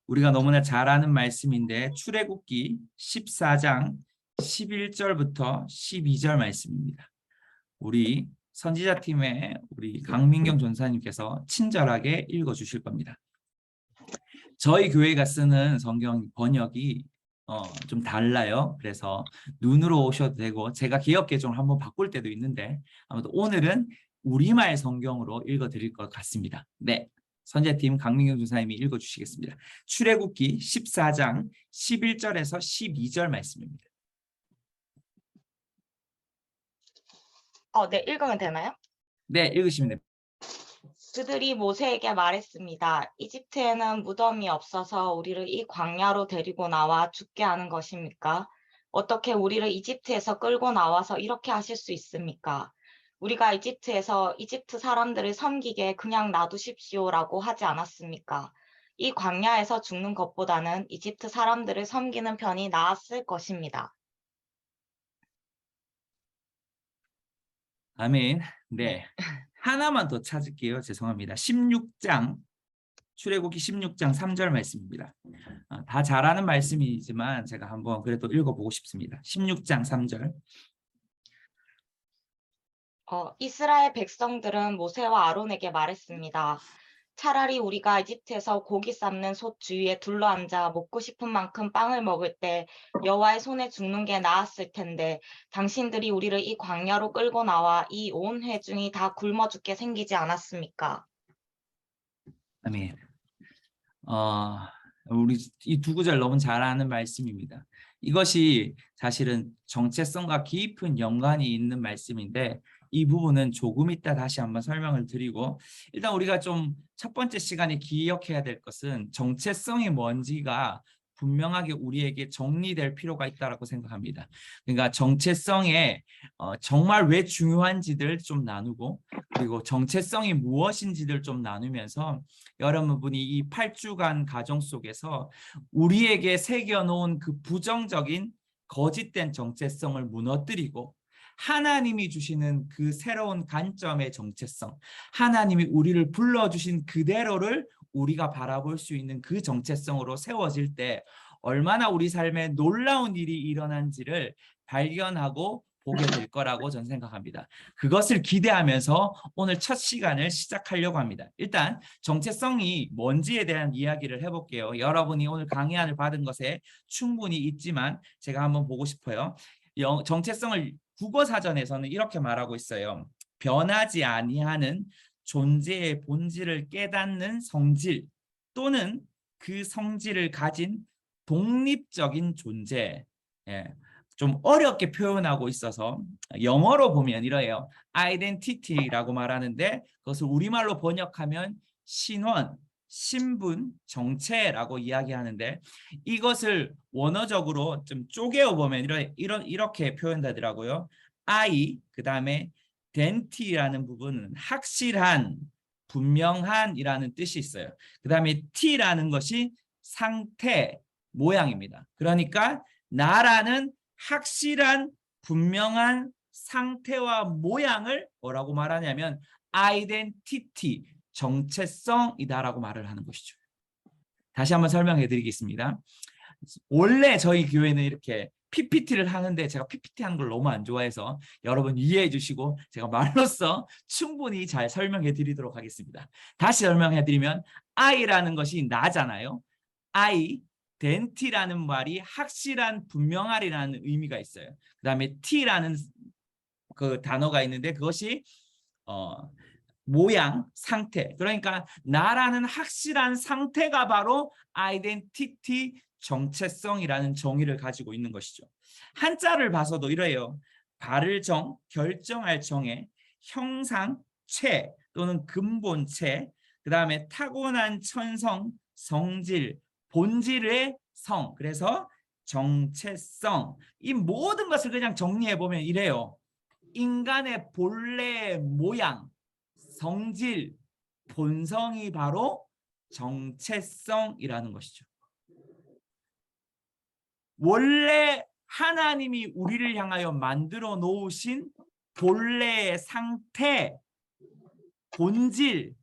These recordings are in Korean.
우리가 너무나 잘 아는 말씀인데 출애굽기 14장 11절부터 12절 말씀입니다. 우리 선지자팀의 우리 강민경 전사님께서 친절하게 읽어주실 겁니다. 저희 교회가 쓰는 성경 번역이 좀 달라요. 그래서 눈으로 오셔도 되고 제가 개역 개정을 한번 바꿀 때도 있는데 아무튼 오늘은 우리말 성경으로 읽어드릴 것 같습니다. 네, 선제팀 강민경 전사님이 읽어주시겠습니다. 출애굽기 14장 11절에서 12절 말씀입니다. 네, 읽으면 되나요? 네, 읽으시면 됩니다. 그들이 모세에게 말했습니다. 이집트에는 무덤이 없어서 우리를 이 광야로 데리고 나와 죽게 하는 것입니까? 어떻게 우리를 이집트에서 끌고 나와서 이렇게 하실 수 있습니까? 우리가 이집트에서 이집트 사람들을 섬기게 그냥 놔두십시오라고 하지 않았습니까? 이 광야에서 죽는 것보다는 이집트 사람들을 섬기는 편이 나았을 것입니다. 아멘. 네. 하나만 더 찾을게요. 죄송합니다. 16장 출애굽기 16장 3절 말씀입니다. 다 잘 아는 말씀이지만 제가 한번 그래도 읽어보고 싶습니다. 16장 3절. 이스라엘 백성들은 모세와 아론에게 말했습니다. 차라리 우리가 이집트에서 고기 삶는 솥 주위에 둘러앉아 먹고 싶은 만큼 빵을 먹을 때 여호와의 손에 죽는 게 나았을 텐데 당신들이 우리를 이 광야로 끌고 나와 이 온 회중이 다 굶어 죽게 생기지 않았습니까? 아멘. 우리 이 두 구절 너무 잘 아는 말씀입니다. 이것이 사실은 정체성과 깊은 연관이 있는 말씀인데 이 부분은 조금 이따 다시 한번 설명을 드리고 일단 우리가 좀 첫 번째 시간에 기억해야 될 것은 정체성이 뭔지가 분명하게 우리에게 정리될 필요가 있다고 생각합니다. 그러니까 정체성에 정말 왜 중요한지들 좀 나누고 그리고 정체성이 무엇인지들 좀 나누면서 여러분이 이 8주간 가정 속에서 우리에게 새겨놓은 그 부정적인 거짓된 정체성을 무너뜨리고 하나님이 주시는 그 새로운 관점의 정체성, 하나님이 우리를 불러주신 그대로를 우리가 바라볼 수 있는 그 정체성으로 세워질 때 얼마나 우리 삶에 놀라운 일이 일어난지를 발견하고 보게 될 거라고 저는 생각합니다. 그것을 기대하면서 오늘 첫 시간을 시작하려고 합니다. 일단 정체성이 뭔지에 대한 이야기를 해볼게요. 여러분이 오늘 강의안을 받은 것에 충분히 있지만 제가 한번 보고 싶어요. 정체성을 국어사전에서는 이렇게 말하고 있어요. 변하지 아니하는 존재의 본질을 깨닫는 성질 또는 그 성질을 가진 독립적인 존재. 예, 좀 어렵게 표현하고 있어서 영어로 보면 이래요. identity라고 말하는데 그것을 우리말로 번역하면 신원, 신분, 정체라고 이야기하는데 이것을 원어적으로 좀 쪼개어 보면 이렇게 표현되더라고요. I, 그 다음에 identity라는 부분은 확실한, 분명한이라는 뜻이 있어요. 그 다음에 T라는 것이 상태, 모양입니다. 그러니까 나라는 확실한, 분명한 상태와 모양을 뭐라고 말하냐면 identity, 정체성이다라고 말을 하는 것이죠. 다시 한번 설명해 드리겠습니다. 원래 저희 교회는 이렇게 PPT를 하는데 제가 PPT 하는 걸 너무 안 좋아해서 여러분 이해해 주시고 제가 말로써 충분히 잘 설명해 드리도록 하겠습니다. 다시 설명해 드리면 I라는 것이 나잖아요. identity라는 말이 확실한, 분명하리라는 의미가 있어요. 그 다음에 T라는 그 단어가 있는데 그것이 모양, 상태. 그러니까 나라는 확실한 상태가 바로 아이덴티티, 정체성이라는 정의를 가지고 있는 것이죠. 한자를 봐서도 이래요. 발을 정, 결정할 정에 형상, 체 또는 근본체, 그 다음에 타고난 천성, 성질, 본질의 성. 그래서 정체성. 이 모든 것을 그냥 정리해보면 이래요. 인간의 본래 모양, 성질, 본성이 바로 정체성이라는 것이죠. 원래 하나님이 우리를 향하여 만들어 놓으신 본래의 상태, 본질,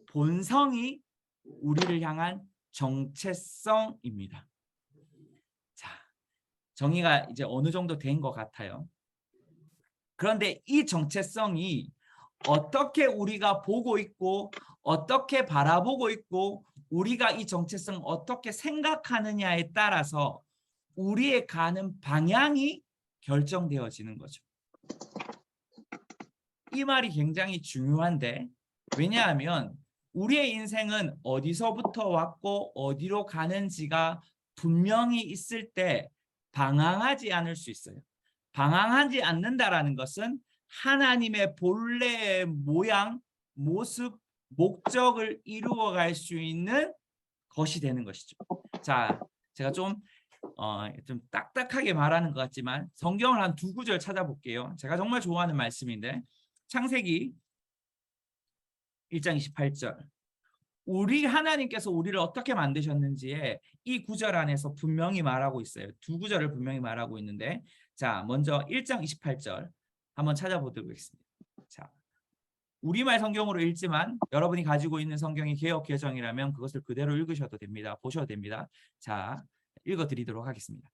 본성이 우리를 향한 정체성입니다. 자, 정의가 이제 어느 정도 된 것 같아요. 그런데 이 정체성이 어떻게 우리가 보고 있고 어떻게 바라보고 있고 우리가 이 정체성 어떻게 생각하느냐에 따라서 우리의 가는 방향이 결정되어지는 거죠. 이 말이 굉장히 중요한데 왜냐하면 우리의 인생은 어디서부터 왔고 어디로 가는지가 분명히 있을 때 방황하지 않을 수 있어요. 방황하지 않는다라는 것은 하나님의 본래의 모양, 모습, 목적을 이루어갈 수 있는 것이 되는 것이죠. 자, 제가 좀 딱딱하게 말하는 것 같지만 성경을 한 두 구절 찾아볼게요. 제가 정말 좋아하는 말씀인데 창세기 1장 28절. 우리 하나님께서 우리를 어떻게 만드셨는지에 이 구절 안에서 분명히 말하고 있어요. 두 구절을 분명히 말하고 있는데 자, 먼저 1장 28절 한번 찾아보도록 하겠습니다. 자, 우리말 성경으로 읽지만 여러분이 가지고 있는 성경이 개역 개정이라면 그것을 그대로 읽으셔도 됩니다. 보셔도 됩니다. 자, 읽어드리도록 하겠습니다.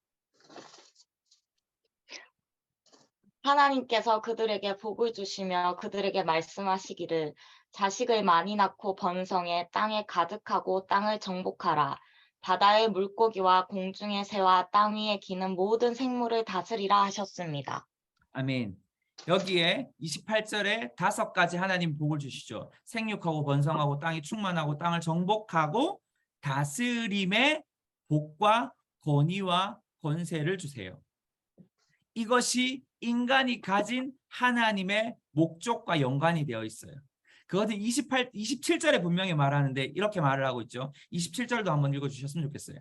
하나님께서 그들에게 복을 주시며 그들에게 말씀하시기를 자식을 많이 낳고 번성해 땅에 가득하고 땅을 정복하라. 바다의 물고기와 공중의 새와 땅 위에 기는 모든 생물을 다스리라 하셨습니다. 아멘. 여기에 28절에 5가지 하나님 복을 주시죠. 생육하고 번성하고 땅이 충만하고 땅을 정복하고 다스림의 복과 권위와 권세를 주세요. 이것이 인간이 가진 하나님의 목적과 연관이 되어 있어요. 그것은 27절에 분명히 말하는데 이렇게 말을 하고 있죠. 27절도 한번 읽어주셨으면 좋겠어요.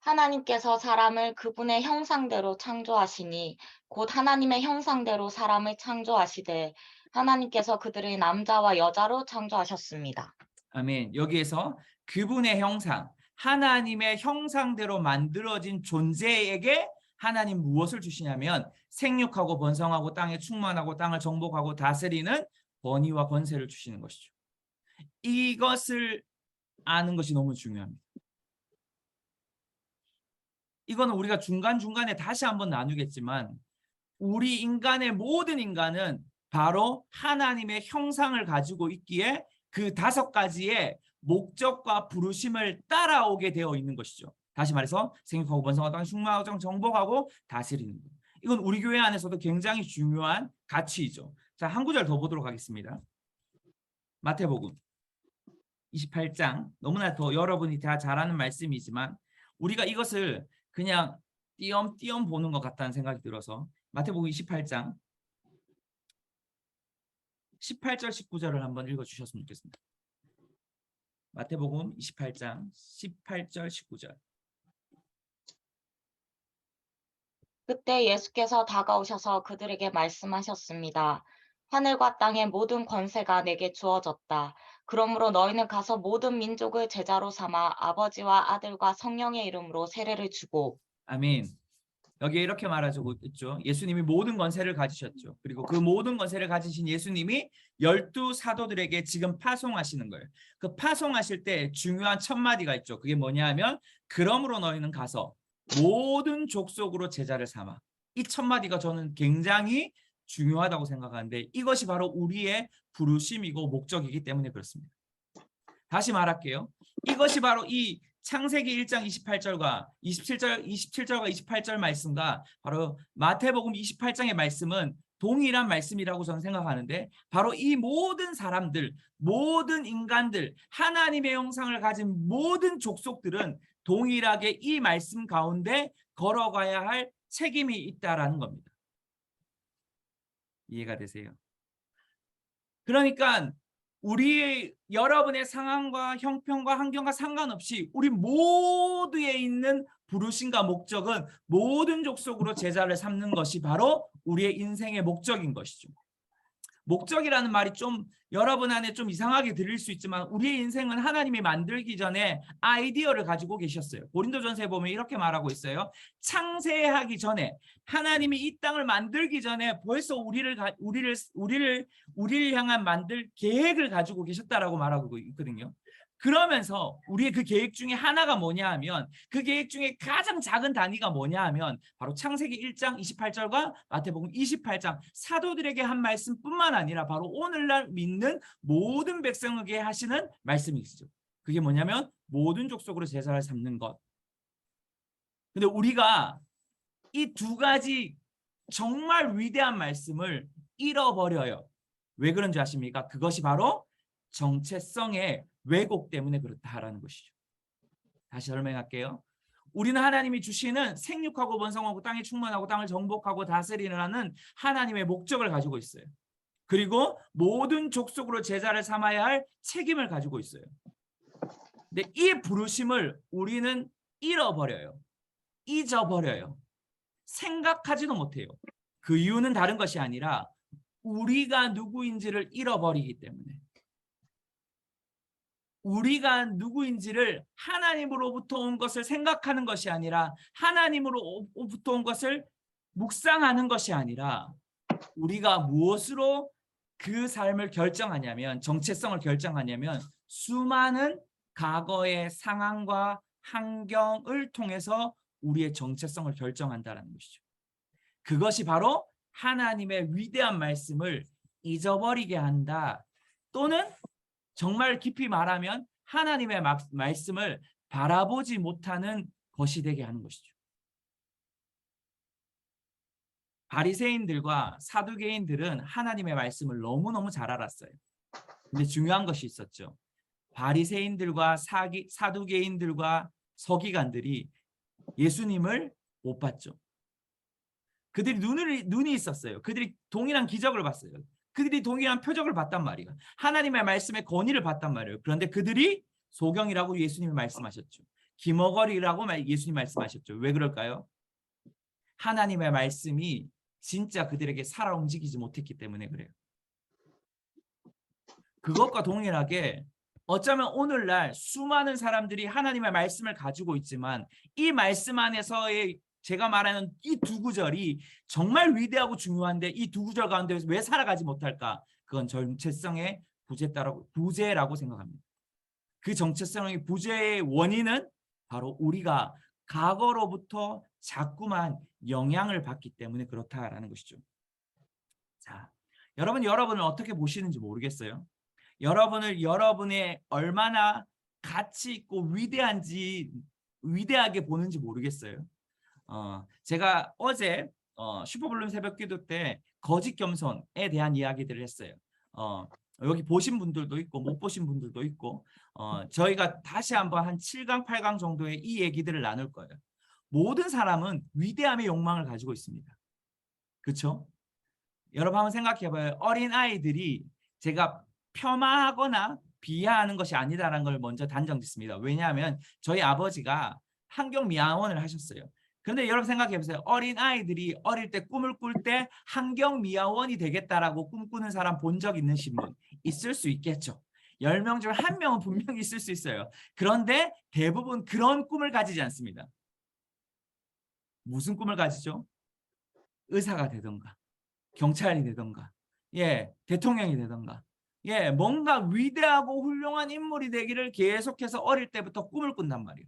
하나님께서 사람을 그분의 형상대로 창조하시니 곧 하나님의 형상대로 사람을 창조하시되 하나님께서 그들을 남자와 여자로 창조하셨습니다. 아멘. 여기에서 그분의 형상, 하나님의 형상대로 만들어진 존재에게 하나님 무엇을 주시냐면 생육하고 번성하고 땅에 충만하고 땅을 정복하고 다스리는 권위와 권세를 주시는 것이죠. 이것을 아는 것이 너무 중요합니다. 이거는 우리가 중간중간에 다시 한번 나누겠지만 우리 인간의 모든 인간은 바로 하나님의 형상을 가지고 있기에 그 5가지의 목적과 부르심을 따라오게 되어 있는 것이죠. 다시 말해서 생육하고 번성하고 충만하고 정복하고 다스리는 것. 이건 우리 교회 안에서도 굉장히 중요한 가치이죠. 자, 한 구절 더 보도록 하겠습니다. 마태복음 28장, 너무나 더 여러분이 다 잘 아는 말씀이지만 우리가 이것을 그냥 띄엄띄엄 보는 것 같다는 생각이 들어서 마태복음 28장 18절 19절을 한번 읽어주셨으면 좋겠습니다. 마태복음 28장 18절 19절. 그때 예수께서 다가오셔서 그들에게 말씀하셨습니다. 하늘과 땅의 모든 권세가 내게 주어졌다. 그러므로 너희는 가서 모든 민족을 제자로 삼아 아버지와 아들과 성령의 이름으로 세례를 주고. 아멘. 여기에 이렇게 말하고 있죠. 예수님이 모든 권세를 가지셨죠. 그리고 그 모든 권세를 가지신 예수님이 12 사도들에게 지금 파송하시는 거예요. 그 파송하실 때 중요한 첫 마디가 있죠. 그게 뭐냐 하면 그러므로 너희는 가서 모든 족속으로 제자를 삼아. 이 첫 마디가 저는 굉장히 중요하다고 생각하는데 이것이 바로 우리의 부르심이고 목적이기 때문에 그렇습니다. 다시 말할게요. 이것이 바로 이 창세기 1장 28절과 27절과 28절 말씀과 바로 마태복음 28장의 말씀은 동일한 말씀이라고 저는 생각하는데 바로 이 모든 사람들, 모든 인간들, 하나님의 형상을 가진 모든 족속들은 동일하게 이 말씀 가운데 걸어가야 할 책임이 있다라는 겁니다. 이해가 되세요? 그러니까 우리 여러분의 상황과 형편과 환경과 상관없이 우리 모두에 있는 부르심과 목적은 모든 족속으로 제자를 삼는 것이 바로 우리의 인생의 목적인 것이죠. 목적이라는 말이 좀 여러분 안에 좀 이상하게 들릴 수 있지만 우리의 인생은 하나님이 만들기 전에 아이디어를 가지고 계셨어요. 고린도전서에 보면 이렇게 말하고 있어요. 창세하기 전에 하나님이 이 땅을 만들기 전에 벌써 우리를 향한 만들 계획을 가지고 계셨다라고 말하고 있거든요. 그러면서 우리의 그 계획 중에 하나가 뭐냐 하면 그 계획 중에 가장 작은 단위가 뭐냐 하면 바로 창세기 1장 28절과 마태복음 28장 사도들에게 한 말씀뿐만 아니라 바로 오늘날 믿는 모든 백성에게 하시는 말씀이 있죠. 그게 뭐냐면 모든 족속으로 제사를 삼는 것. 근데 우리가 이 두 가지 정말 위대한 말씀을 잃어버려요. 왜 그런지 아십니까? 그것이 바로 정체성의 왜곡 때문에 그렇다라는 것이죠. 다시 설명할게요. 우리는 하나님이 주시는 생육하고 번성하고 땅에 충만하고 땅을 정복하고 다스리라는 하나님의 목적을 가지고 있어요. 그리고 모든 족속으로 제자를 삼아야 할 책임을 가지고 있어요. 근데 이 부르심을 우리는 잃어버려요. 잊어버려요. 생각하지도 못해요. 그 이유는 다른 것이 아니라 우리가 누구인지를 잃어버리기 때문에. 우리가 누구인지를 하나님으로부터 온 것을 생각하는 것이 아니라 하나님으로부터 온 것을 묵상하는 것이 아니라 우리가 무엇으로 그 삶을 결정하냐면 정체성을 결정하냐면 수많은 과거의 상황과 환경을 통해서 우리의 정체성을 결정한다는 것이죠. 그것이 바로 하나님의 위대한 말씀을 잊어버리게 한다. 또는 정말 깊이 말하면 하나님의 말씀을 바라보지 못하는 것이 되게 하는 것이죠. 바리새인들과 사두개인들은 하나님의 말씀을 너무너무 잘 알았어요. 근데 중요한 것이 있었죠. 바리새인들과 사두개인들과 서기관들이 예수님을 못 봤죠. 그들이 눈이 있었어요. 그들이 동일한 기적을 봤어요. 그들이 동일한 표적을 봤단 말이에요. 하나님의 말씀의 권위를 봤단 말이에요. 그런데 그들이 소경이라고 예수님이 말씀하셨죠. 기머거리라고 예수님이 말씀하셨죠. 왜 그럴까요? 하나님의 말씀이 진짜 그들에게 살아 움직이지 못했기 때문에 그래요. 그것과 동일하게 어쩌면 오늘날 수많은 사람들이 하나님의 말씀을 가지고 있지만 이 말씀 안에서의 제가 말하는 이 두 구절이 정말 위대하고 중요한데 이 두 구절 가운데 왜 살아가지 못할까? 그건 정체성의 부재라고 생각합니다. 그 정체성의 부재의 원인은 바로 우리가 과거로부터 자꾸만 영향을 받기 때문에 그렇다라는 것이죠. 자, 여러분을 어떻게 보시는지 모르겠어요. 여러분의 얼마나 가치 있고 위대하게 보는지 모르겠어요. 제가 어제 슈퍼블룸 새벽기도 때 거짓 겸손에 대한 이야기들을 했어요. 여기 보신 분들도 있고 못 보신 분들도 있고 저희가 다시 한번 한 7강, 8강 정도의 이 얘기들을 나눌 거예요. 모든 사람은 위대함의 욕망을 가지고 있습니다. 그렇죠? 여러분 한번 생각해봐요. 어린 아이들이 제가 폄하하거나 비하하는 것이 아니다라는 걸 먼저 단정짓습니다. 왜냐하면 저희 아버지가 환경미화원을 하셨어요. 그런데 여러분 생각해보세요. 어린 아이들이 어릴 때 꿈을 꿀 때 환경미화원이 되겠다라고 꿈꾸는 사람 본 적 있는 분 있을 수 있겠죠. 10명 중 1명은 분명히 있을 수 있어요. 그런데 대부분 그런 꿈을 가지지 않습니다. 무슨 꿈을 가지죠? 의사가 되던가 경찰이 되던가 대통령이 되던가 뭔가 위대하고 훌륭한 인물이 되기를 계속해서 어릴 때부터 꿈을 꾼단 말이에요.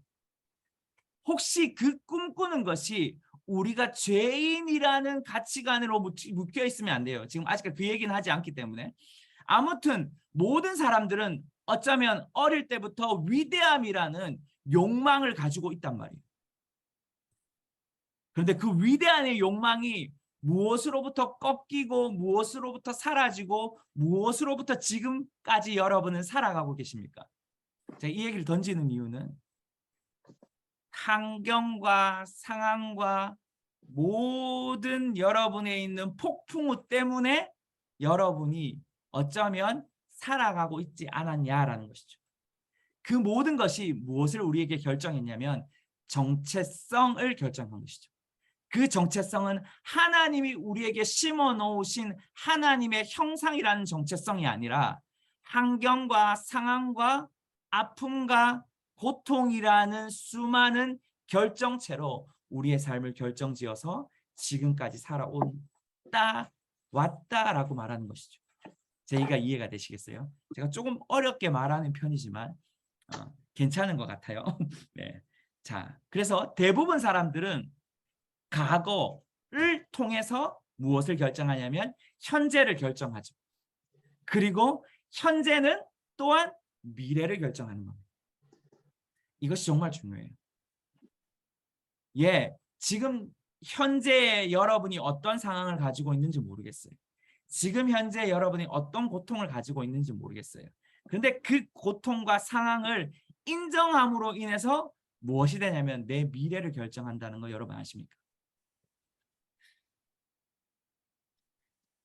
혹시 그 꿈꾸는 것이 우리가 죄인이라는 가치관으로 묶여 있으면 안 돼요. 지금 아직 그 얘기는 하지 않기 때문에. 아무튼 모든 사람들은 어쩌면 어릴 때부터 위대함이라는 욕망을 가지고 있단 말이에요. 그런데 그 위대한 욕망이 무엇으로부터 꺾이고 무엇으로부터 사라지고 무엇으로부터 지금까지 여러분은 살아가고 계십니까? 제가 이 얘기를 던지는 이유는 환경과 상황과 모든 여러분에 있는 폭풍우 때문에 여러분이 어쩌면 살아가고 있지 않았냐라는 것이죠. 그 모든 것이 무엇을 우리에게 결정했냐면 정체성을 결정한 것이죠. 그 정체성은 하나님이 우리에게 심어 놓으신 하나님의 형상이라는 정체성이 아니라 환경과 상황과 아픔과 고통이라는 수많은 결정체로 우리의 삶을 결정지어서 지금까지 왔다라고 말하는 것이죠. 제가 이해가 되시겠어요? 제가 조금 어렵게 말하는 편이지만 괜찮은 것 같아요. 네. 자, 그래서 대부분 사람들은 과거를 통해서 무엇을 결정하냐면 현재를 결정하죠. 그리고 현재는 또한 미래를 결정하는 겁니다. 이것이 정말 중요해요. 예, 지금 현재 여러분이 어떤 상황을 가지고 있는지 모르겠어요. 지금 현재 여러분이 어떤 고통을 가지고 있는지 모르겠어요. 그런데 그 고통과 상황을 인정함으로 인해서 무엇이 되냐면 내 미래를 결정한다는 거 여러분 아십니까?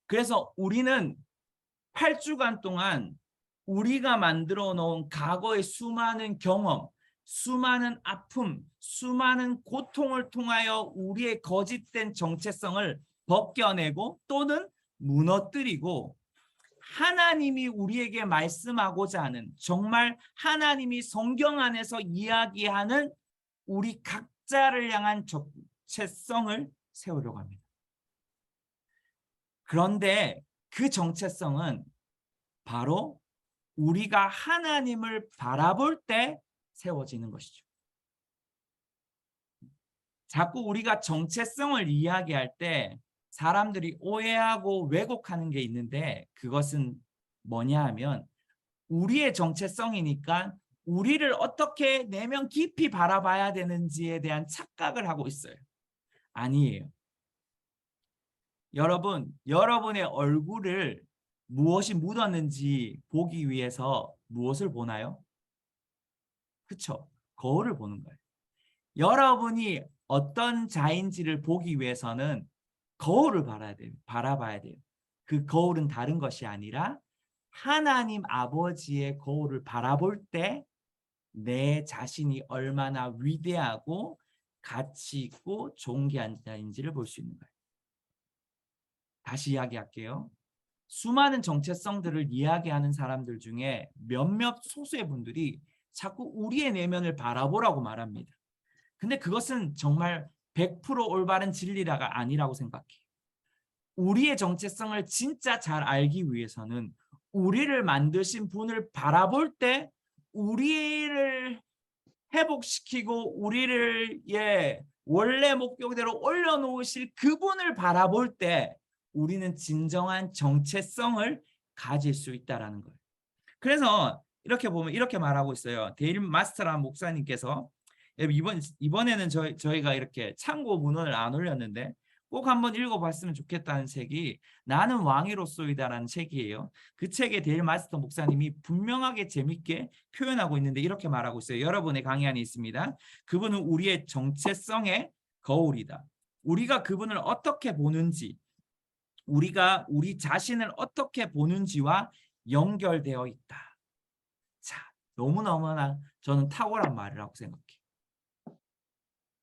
그래서 우리는 8주간 동안 우리가 만들어 놓은 과거의 수많은 경험, 수많은 아픔, 수많은 고통을 통하여 우리의 거짓된 정체성을 벗겨내고 또는 무너뜨리고 하나님이 우리에게 말씀하고자 하는 정말 하나님이 성경 안에서 이야기하는 우리 각자를 향한 정체성을 세우려고 합니다. 그런데 그 정체성은 바로 우리가 하나님을 바라볼 때 세워지는 것이죠. 자꾸 우리가 정체성을 이야기할 때 사람들이 오해하고 왜곡하는 게 있는데 그것은 뭐냐 하면 우리의 정체성이니까 우리를 어떻게 내면 깊이 바라봐야 되는지에 대한 착각을 하고 있어요. 아니에요. 여러분, 여러분의 얼굴을 무엇이 묻었는지 보기 위해서 무엇을 보나요? 그쵸? 거울을 보는 거예요. 여러분이 어떤 자인지를 보기 위해서는 거울을 바라봐야 돼요. 그 거울은 다른 것이 아니라 하나님 아버지의 거울을 바라볼 때 내 자신이 얼마나 위대하고 가치 있고 존귀한 자인지를 볼 수 있는 거예요. 다시 이야기할게요. 수많은 정체성들을 이야기하는 사람들 중에 몇몇 소수의 분들이 자꾸 우리의 내면을 바라보라고 말합니다. 근데 그것은 정말 100% 올바른 진리가 아니라고 생각해요. 우리의 정체성을 진짜 잘 알기 위해서는 우리를 만드신 분을 바라볼 때 우리를 회복시키고 우리를 원래 목표대로 올려놓으실 그분을 바라볼 때 우리는 진정한 정체성을 가질 수 있다는 거예요. 그래서 이렇게 보면 이렇게 말하고 있어요. 데일 마스터라는 목사님께서 이번에는 저희가 이렇게 참고 문헌을 안 올렸는데 꼭 한번 읽어봤으면 좋겠다는 책이 나는 왕이로소이다라는 책이에요. 그 책에 데일 마스터 목사님이 분명하게 재밌게 표현하고 있는데 이렇게 말하고 있어요. 여러분의 강의 안에 있습니다. 그분은 우리의 정체성의 거울이다. 우리가 그분을 어떻게 보는지 우리가 우리 자신을 어떻게 보는지와 연결되어 있다. 자, 너무너무나 저는 탁월한 말이라고 생각해요.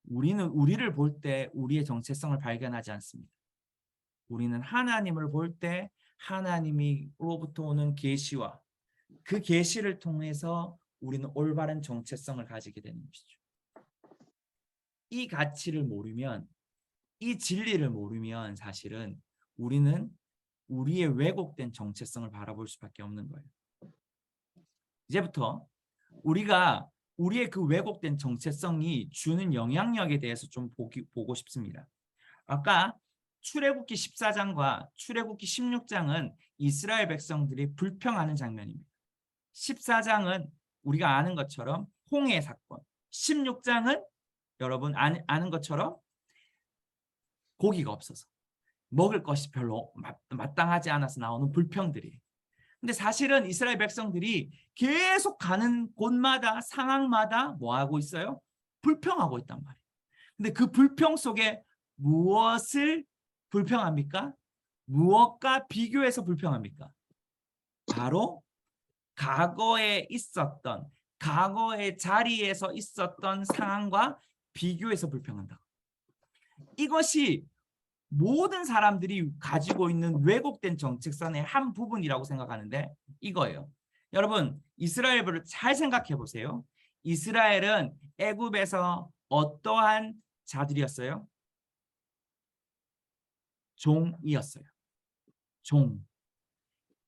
우리는 우리를 볼 때 우리의 정체성을 발견하지 않습니다. 우리는 하나님을 볼 때 하나님으로부터 오는 계시와 그 계시를 통해서 우리는 올바른 정체성을 가지게 되는 것이죠. 이 가치를 모르면, 이 진리를 모르면 사실은 우리는 우리의 왜곡된 정체성을 바라볼 수밖에 없는 거예요. 이제부터 우리가 우리의 그 왜곡된 정체성이 주는 영향력에 대해서 좀 보고 싶습니다. 아까 출애굽기 14장과 출애굽기 16장은 이스라엘 백성들이 불평하는 장면입니다. 14장은 우리가 아는 것처럼 홍해 사건, 16장은 여러분 아는 것처럼 고기가 없어서 먹을 것이 별로 마땅하지 않아서 나오는 불평들이에요. 근데 사실은 이스라엘 백성들이 계속 가는 곳마다 상황마다 뭐 하고 있어요? 불평하고 있단 말이에요. 근데 그 불평 속에 무엇을 불평합니까? 무엇과 비교해서 불평합니까? 바로 과거에 있었던 과거의 자리에서 있었던 상황과 비교해서 불평한다. 이것이 모든 사람들이 가지고 있는 왜곡된 정체성의 한 부분이라고 생각하는데 이거예요. 여러분 이스라엘을 잘 생각해 보세요. 이스라엘은 애굽에서 어떠한 자들이었어요? 종이었어요. 종.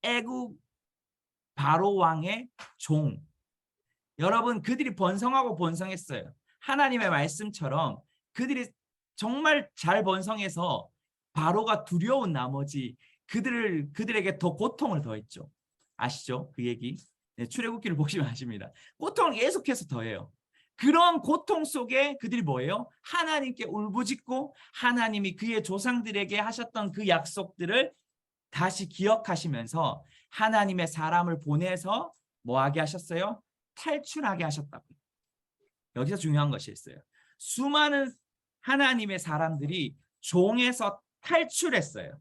애굽 바로 왕의 종. 여러분, 그들이 번성하고 번성했어요. 하나님의 말씀처럼 그들이 정말 잘 번성해서 바로가 두려운 나머지 그들에게 더 고통을 더했죠. 아시죠? 그 얘기. 네, 출애굽기를 보시면 아십니다. 고통을 계속해서 더해요. 그런 고통 속에 그들이 뭐예요? 하나님께 울부짖고 하나님이 그의 조상들에게 하셨던 그 약속들을 다시 기억하시면서 하나님의 사람을 보내서 뭐 하게 하셨어요? 탈출하게 하셨다고요. 여기서 중요한 것이 있어요. 수많은 하나님의 사람들이 종에서 탈출했어요.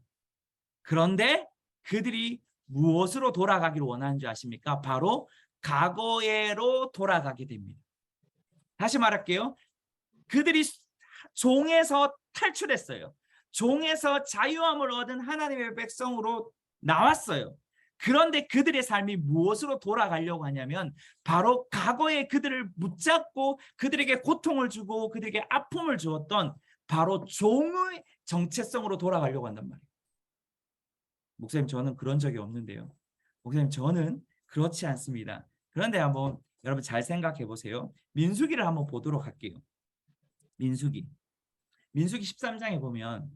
그런데 그들이 무엇으로 돌아가기를 원하는 줄 아십니까? 바로 과거로 돌아가게 됩니다. 다시 말할게요. 그들이 종에서 탈출했어요. 종에서 자유함을 얻은 하나님의 백성으로 나왔어요. 그런데 그들의 삶이 무엇으로 돌아가려고 하냐면 바로 과거에 그들을 붙잡고 그들에게 고통을 주고 그들에게 아픔을 주었던 바로 종의 정체성으로 돌아가려고 한단 말이에요. 목사님, 저는 그런 적이 없는데요. 목사님, 저는 그렇지 않습니다. 그런데 한번 여러분 잘 생각해 보세요. 민수기를 한번 보도록 할게요. 민수기 13장에 보면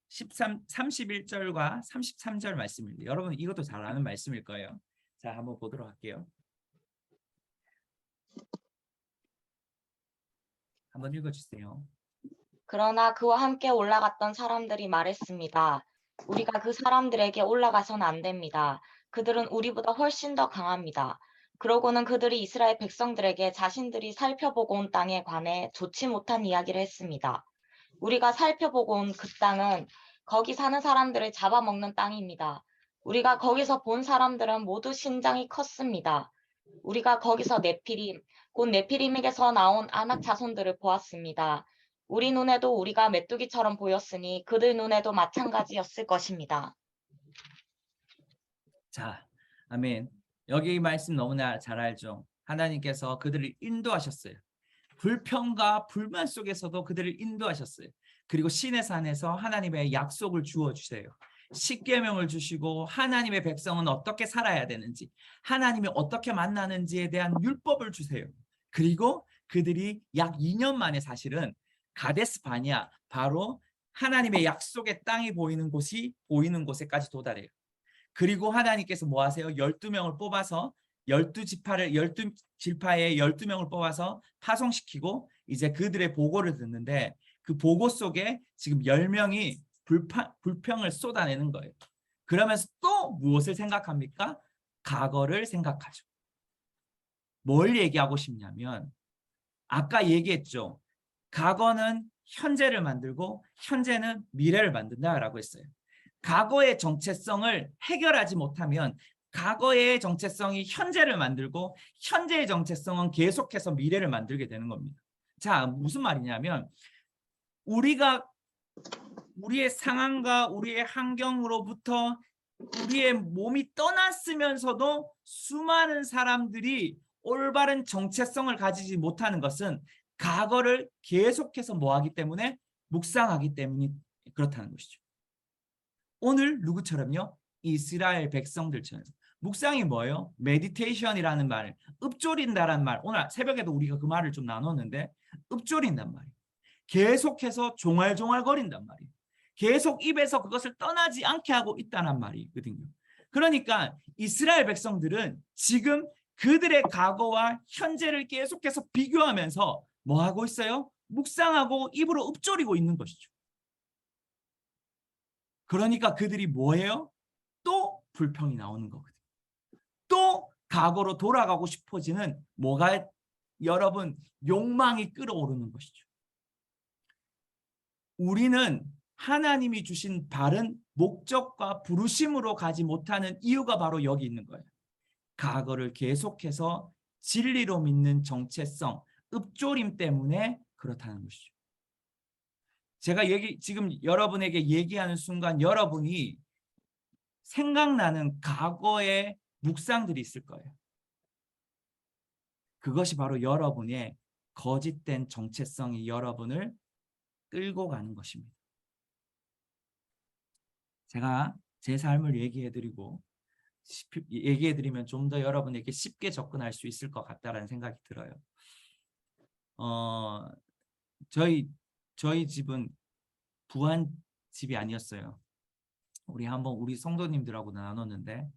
31절과 33절 말씀입니다. 여러분 이것도 잘 아는 말씀일 거예요. 자, 한번 보도록 할게요. 한번 읽어주세요. 그러나 그와 함께 올라갔던 사람들이 말했습니다. 우리가 그 사람들에게 올라가선 안 됩니다. 그들은 우리보다 훨씬 더 강합니다. 그러고는 그들이 이스라엘 백성들에게 자신들이 살펴보고 온 땅에 관해 좋지 못한 이야기를 했습니다. 우리가 살펴보고 온 그 땅은 거기 사는 사람들을 잡아먹는 땅입니다. 우리가 거기서 본 사람들은 모두 신장이 컸습니다. 우리가 거기서 네피림, 곧 네피림에게서 나온 아낙 자손들을 보았습니다. 우리 눈에도 우리가 메뚜기처럼 보였으니 그들 눈에도 마찬가지였을 것입니다. 자, 아멘. 여기 말씀 너무나 잘 알죠. 하나님께서 그들을 인도하셨어요. 불평과 불만 속에서도 그들을 인도하셨어요. 그리고 시내 산에서 하나님의 약속을 주어 주세요. 십계명을 주시고 하나님의 백성은 어떻게 살아야 되는지, 하나님이 어떻게 만나는지에 대한 율법을 주세요. 그리고 그들이 약 2년 만에 사실은 가데스 바니아, 바로 하나님의 약속의 땅이 보이는 곳에까지 도달해요. 그리고 하나님께서 뭐 하세요? 12명을 뽑아서 12지파에 12명을 뽑아서 파송시키고 이제 그들의 보고를 듣는데 그 보고 속에 지금 10명이 불평을 쏟아내는 거예요. 그러면서 또 무엇을 생각합니까? 과거를 생각하죠. 뭘 얘기하고 싶냐면 아까 얘기했죠. 과거는 현재를 만들고 현재는 미래를 만든다라고 했어요. 과거의 정체성을 해결하지 못하면 과거의 정체성이 현재를 만들고 현재의 정체성은 계속해서 미래를 만들게 되는 겁니다. 자, 무슨 말이냐면 우리가 우리의 상황과 우리의 환경으로부터 우리의 몸이 떠났으면서도 수많은 사람들이 올바른 정체성을 가지지 못하는 것은 과거를 계속해서 뭐하기 때문에 묵상하기 때문이 그렇다는 것이죠. 오늘 누구처럼요? 이스라엘 백성들처럼. 묵상이 뭐예요? 메디테이션이라는 말, 읊조린다라는 말. 오늘 새벽에도 우리가 그 말을 좀 나눴는데 읊조린단 말이에요. 계속해서 종알종알거린단 말이에요. 계속 입에서 그것을 떠나지 않게 하고 있다는 말이거든요. 그러니까 이스라엘 백성들은 지금 그들의 과거와 현재를 계속해서 비교하면서 뭐 하고 있어요? 묵상하고 입으로 읊조리고 있는 것이죠. 그러니까 그들이 뭐예요? 또 불평이 나오는 거거든요. 또 과거로 돌아가고 싶어지는 뭐가 여러분 욕망이 끌어오르는 것이죠. 우리는 하나님이 주신 바른 목적과 부르심으로 가지 못하는 이유가 바로 여기 있는 거예요. 과거를 계속해서 진리로 믿는 정체성, 읊조림 때문에 그렇다는 것이죠. 제가 지금 여러분에게 얘기하는 순간 여러분이 생각나는 과거의 묵상들이 있을 거예요. 그것이 바로 여러분의 거짓된 정체성이 여러분을 끌고 가는 것입니다. 제가 제 삶을 얘기해드리고 얘기해 드리면 좀 더 여러분에게 쉽게 접근할 수 있을 것 같다라는 생각이 들어요. 어, 저희 집은 부한 집이 아니었어요. 우리 성도님들하고 나눴는데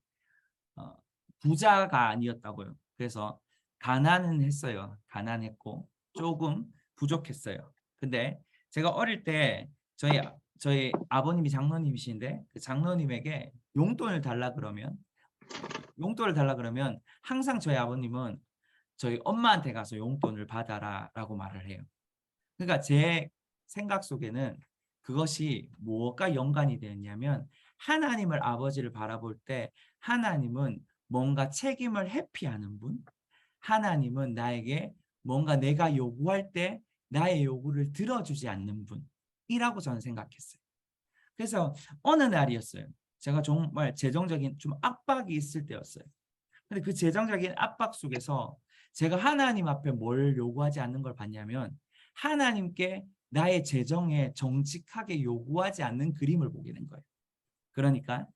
어, 부자가 아니었다고요. 그래서 가난은 했어요. 가난했고 조금 부족했어요. 근데 제가 어릴 때 저희 아버님이 장로님이신데 그 장로님에게 용돈을 달라 그러면 항상 저희 아버님은 저희 엄마한테 가서 용돈을 받아라라고 말을 해요. 그러니까 제 생각 속에는 그것이 무엇과 연관이 되었냐면 하나님을 아버지를 바라볼 때 하나님은 뭔가 책임을 회피하는 분, 하나님은 나에게 뭔가 내가 요구할 때 나의 요구를 들어주지 않는 분이라고 저는 생각했어요. 그래서 어느 날이었어요. 제가 정말 재정적인 좀 압박이 있을 때였어요. 근데 그 재정적인 압박 속에서 제가 하나님 앞에 뭘 요구하지 않는 걸 봤냐면 하나님께 나의 재정에 정직하게 요구하지 않는 그림을 보게 된 거예요. 그러니까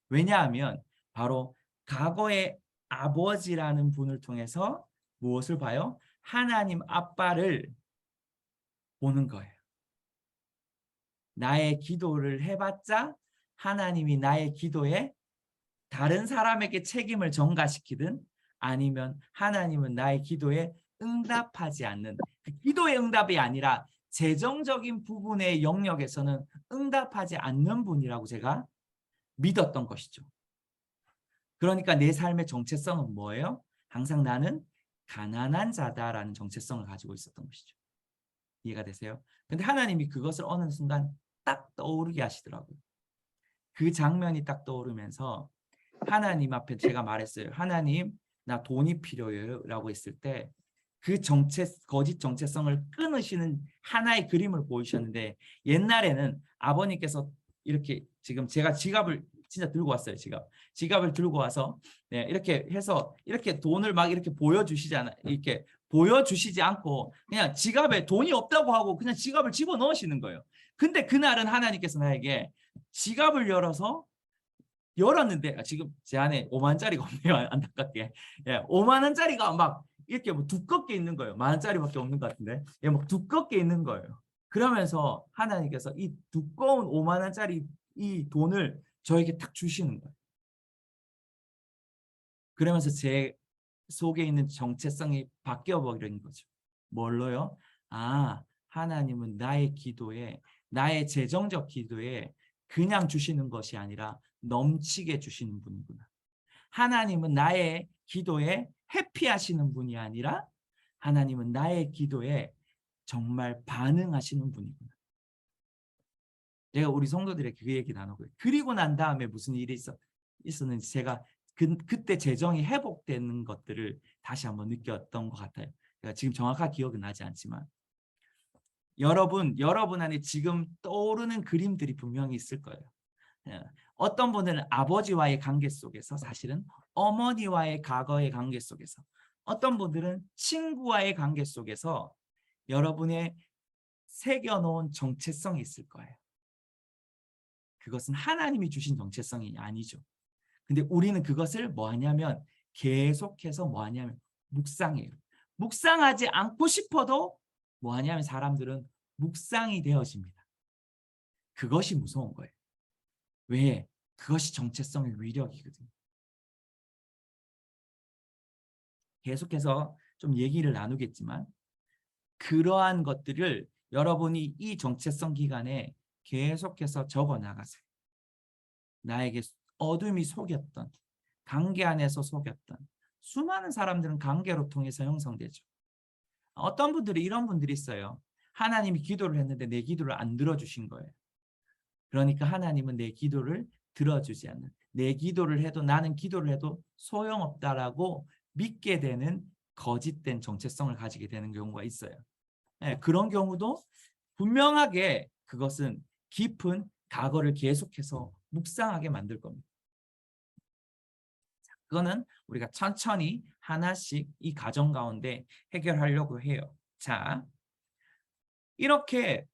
왜냐하면 바로 과거의 아버지라는 분을 통해서 무엇을 봐요? 하나님 아빠를 보는 거예요. 나의 기도를 해봤자 하나님이 나의 기도에 다른 사람에게 책임을 전가시키든 아니면 하나님은 나의 기도에 응답하지 않는 그 기도의 응답이 아니라 재정적인 부분의 영역에서는 응답하지 않는 분이라고 제가 믿었던 것이죠. 그러니까 내 삶의 정체성은 뭐예요? 항상 나는 가난한 자다라는 정체성을 가지고 있었던 것이죠. 이해가 되세요? 근데 하나님이 그것을 어느 순간 딱 떠오르게 하시더라고요. 그 장면이 딱 떠오르면서 하나님 앞에 제가 말했어요. 하나님, 나 돈이 필요해요 라고 했을 때 그 거짓 정체성을 끊으시는 하나의 그림을 보이셨는데 옛날에는 아버님께서 이렇게 지금 제가 지갑을 진짜 들고 왔어요. 지갑을 들고 와서 네, 이렇게 해서 이렇게 돈을 막 이렇게 보여주시잖아요. 이렇게 보여주시지 않고 그냥 지갑에 돈이 없다고 하고 그냥 지갑을 집어넣으시는 거예요. 근데 그날은 하나님께서 나에게 지갑을 열었는데 지금 제 안에 5만 원짜리가 없네요. 안타깝게. 예, 5만 원짜리가 막 이렇게 뭐 두껍게 있는 거예요. 1만 원짜리밖에 없는 것 같은데. 예, 막 두껍게 있는 거예요. 그러면서 하나님께서 이 두꺼운 5만 원짜리 이 돈을 저에게 탁 주시는 거예요. 그러면서 제 속에 있는 정체성이 바뀌어 버리는 거죠. 뭘로요? 아, 하나님은 나의 재정적 기도에 그냥 주시는 것이 아니라 넘치게 주시는 분이구나. 하나님은 나의 기도에 회피하시는 분이 아니라 하나님은 나의 기도에 정말 반응하시는 분이구나. 제가 우리 성도들에게 그 얘기 나누고요. 그리고 난 다음에 무슨 일이 있었는지 제가 그때 재정이 회복되는 것들을 다시 한번 느꼈던 것 같아요. 제가 지금 정확한 기억은 나지 않지만 여러분 안에 지금 떠오르는 그림들이 분명히 있을 거예요. 어떤 분들은 아버지와의 관계 속에서 사실은 어머니와의 과거의 관계 속에서 어떤 분들은 친구와의 관계 속에서 여러분의 새겨놓은 정체성이 있을 거예요. 그것은 하나님이 주신 정체성이 아니죠. 근데 우리는 그것을 뭐 하냐면 계속해서 뭐 하냐면 묵상해요. 묵상하지 않고 싶어도 뭐 하냐면 사람들은 묵상이 되어집니다. 그것이 무서운 거예요. 왜? 그것이 정체성의 위력이거든요. 계속해서 좀 얘기를 나누겠지만 그러한 것들을 여러분이 이 정체성 기간에 계속해서 적어 나가세요. 나에게 어둠이 속였던, 관계 안에서 속였던 수많은 사람들은 관계로 통해서 형성되죠. 어떤 분들이 이런 분들이 있어요. 하나님이 기도를 했는데 내 기도를 안 들어주신 거예요. 그러니까 하나님은 내 기도를 들어주지 않는, 내 기도를 해도 나는 기도를 해도 소용없다라고 믿게 되는 거짓된 정체성을 가지게 되는 경우가 있어요. 네, 그런 경우도 분명하게 그것은 깊은 과거를 계속해서 묵상하게 만들 겁니다. 그거는 우리가 천천히 하나씩 이 과정 가운데 해결하려고 해요. 자, 이렇게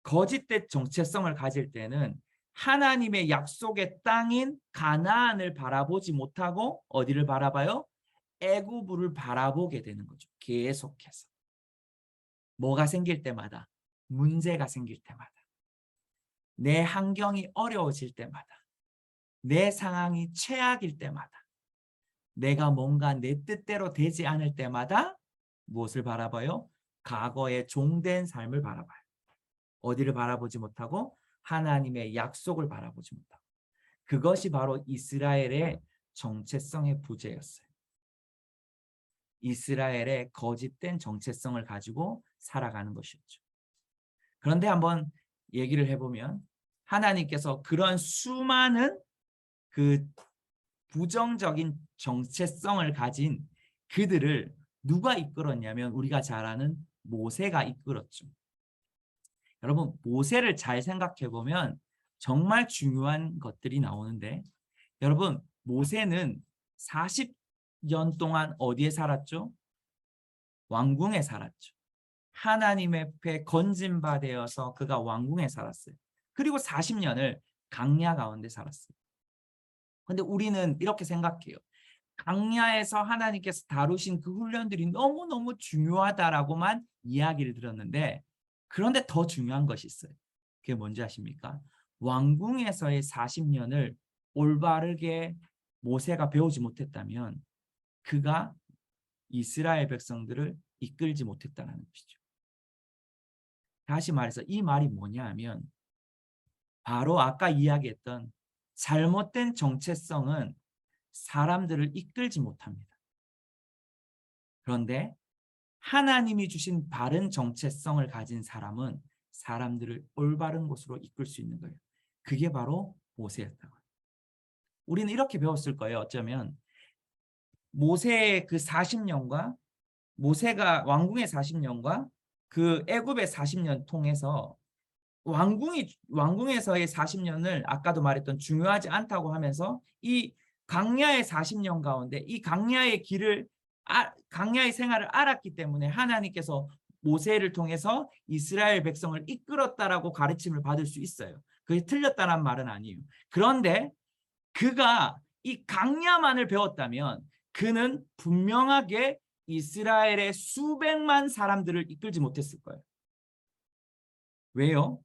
거짓된 정체성을 가질 때는 하나님의 약속의 땅인 가나안을 바라보지 못하고 어디를 바라봐요? 애굽을 바라보게 되는 거죠. 계속해서. 뭐가 생길 때마다, 문제가 생길 때마다, 내 환경이 어려워질 때마다, 내 상황이 최악일 때마다, 내가 뭔가 내 뜻대로 되지 않을 때마다 무엇을 바라봐요? 과거의 종된 삶을 바라봐요. 어디를 바라보지 못하고 하나님의 약속을 바라보지 못하고. 그것이 바로 이스라엘의 정체성의 부재였어요. 이스라엘의 거짓된 정체성을 가지고 살아가는 것이었죠. 그런데 한번 얘기를 해보면 하나님께서 그런 수많은 그 부정적인 정체성을 가진 그들을 누가 이끌었냐면 우리가 잘 아는 모세가 이끌었죠. 여러분, 모세를 잘 생각해 보면 정말 중요한 것들이 나오는데, 여러분, 모세는 40년 동안 어디에 살았죠? 왕궁에 살았죠. 하나님의 앞에 건진바 되어서 그가 왕궁에 살았어요. 그리고 40년을 강야 가운데 살았어요. 근데 우리는 이렇게 생각해요. 강야에서 하나님께서 다루신 그 훈련들이 너무너무 중요하다라고만 이야기를 들었는데, 그런데 더 중요한 것이 있어요. 그게 뭔지 아십니까? 왕궁에서의 40년을 올바르게 모세가 배우지 못했다면 그가 이스라엘 백성들을 이끌지 못했다는 것이죠. 다시 말해서 이 말이 뭐냐 하면 바로 아까 이야기했던 잘못된 정체성은 사람들을 이끌지 못합니다. 그런데 하나님이 주신 바른 정체성을 가진 사람은 사람들을 올바른 곳으로 이끌 수 있는 거예요. 그게 바로 모세였다고. 우리는 이렇게 배웠을 거예요. 어쩌면 모세의 그 40년과 모세가 왕궁의 40년과 그 애굽의 40년 통해서 왕궁에서의 40년을 아까도 말했던 중요하지 않다고 하면서 이 강야의 40년 가운데 이 강야의 길을 강야의 생활을 알았기 때문에 하나님께서 모세를 통해서 이스라엘 백성을 이끌었다라고 가르침을 받을 수 있어요. 그게 틀렸다는 말은 아니에요. 그런데 그가 이 강야만을 배웠다면 그는 분명하게 이스라엘의 수백만 사람들을 이끌지 못했을 거예요. 왜요?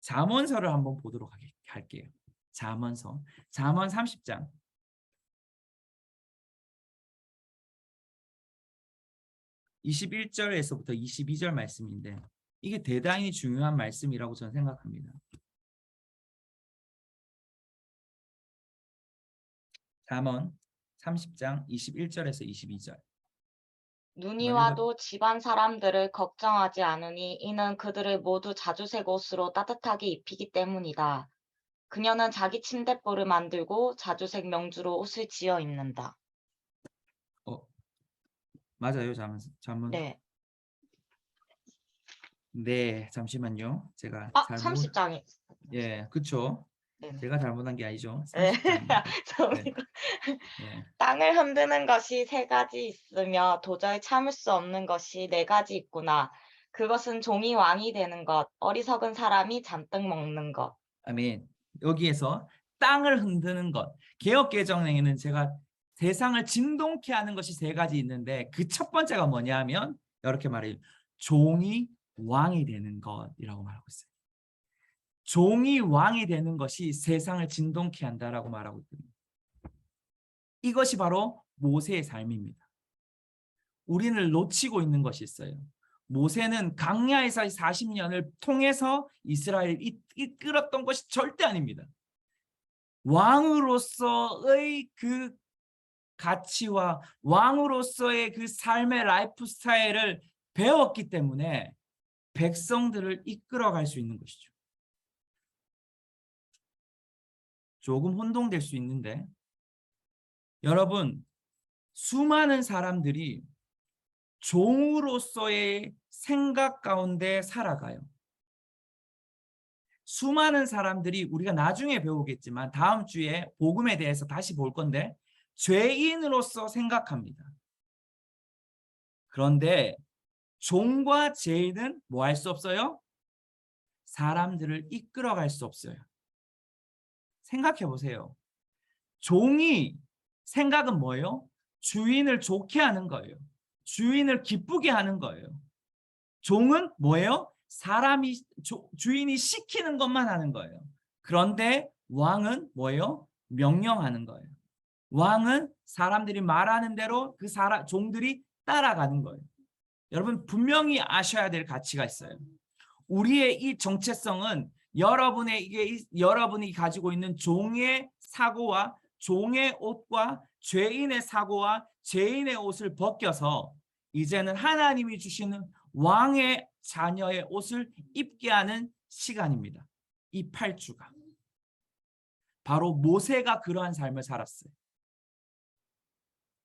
잠언서를 한번 보도록 할게요. 잠언서. 잠언 30장. 21절에서부터 22절 말씀인데 이게 대단히 중요한 말씀이라고 저는 생각합니다. 잠언 30장 21절에서 22절. 눈이 와도 집안 사람들을 걱정하지 않으니 이는 그들을 모두 자주색 옷으로 따뜻하게 입히기 때문이다. 그녀는 자기 침대볼을 만들고 자주색 명주로 옷을 지어 입는다. 맞아요. 잠언. 네. 네, 잠시만요. 제가 30장이. 예, 그렇죠. 네. 제가 잘못한 게 아니죠. 네. 30장입니다. 네. 땅을 흔드는 것이 3가지 있으며 도저히 참을 수 없는 것이 4가지 있구나. 그것은 종이 왕이 되는 것, 어리석은 사람이 잔뜩 먹는 것. 아멘. 여기에서 땅을 흔드는 것. 개역개정에는 제가 세상을 진동케 하는 것이 3가지 있는데 그 첫 번째가 뭐냐 하면 이렇게 말해요. 종이 왕이 되는 것이라고 말하고 있어요. 종이 왕이 되는 것이 세상을 진동케 한다라고 말하고 있거든요. 이것이 바로 모세의 삶입니다. 우리는 놓치고 있는 것이 있어요. 모세는 강야에서 40년을 통해서 이스라엘을 이끌었던 것이 절대 아닙니다. 왕으로서의 그 가치와 왕으로서의 그 삶의 라이프 스타일을 배웠기 때문에 백성들을 이끌어갈 수 있는 것이죠. 조금 혼동될 수 있는데 여러분, 수많은 사람들이 종으로서의 생각 가운데 살아가요. 수많은 사람들이 우리가 나중에 배우겠지만 다음 주에 복음에 대해서 다시 볼 건데 죄인으로서 생각합니다. 그런데 종과 죄인은 뭐 할 수 없어요? 사람들을 이끌어갈 수 없어요. 생각해 보세요. 종이 생각은 뭐예요? 주인을 좋게 하는 거예요. 주인을 기쁘게 하는 거예요. 종은 뭐예요? 사람이 주인이 시키는 것만 하는 거예요. 그런데 왕은 뭐예요? 명령하는 거예요. 왕은 사람들이 말하는 대로 그 종들이 따라가는 거예요. 여러분 분명히 아셔야 될 가치가 있어요. 우리의 이 정체성은 여러분이 가지고 있는 종의 사고와 종의 옷과 죄인의 사고와 죄인의 옷을 벗겨서 이제는 하나님이 주시는 왕의 자녀의 옷을 입게 하는 시간입니다. 이 8주가. 바로 모세가 그러한 삶을 살았어요.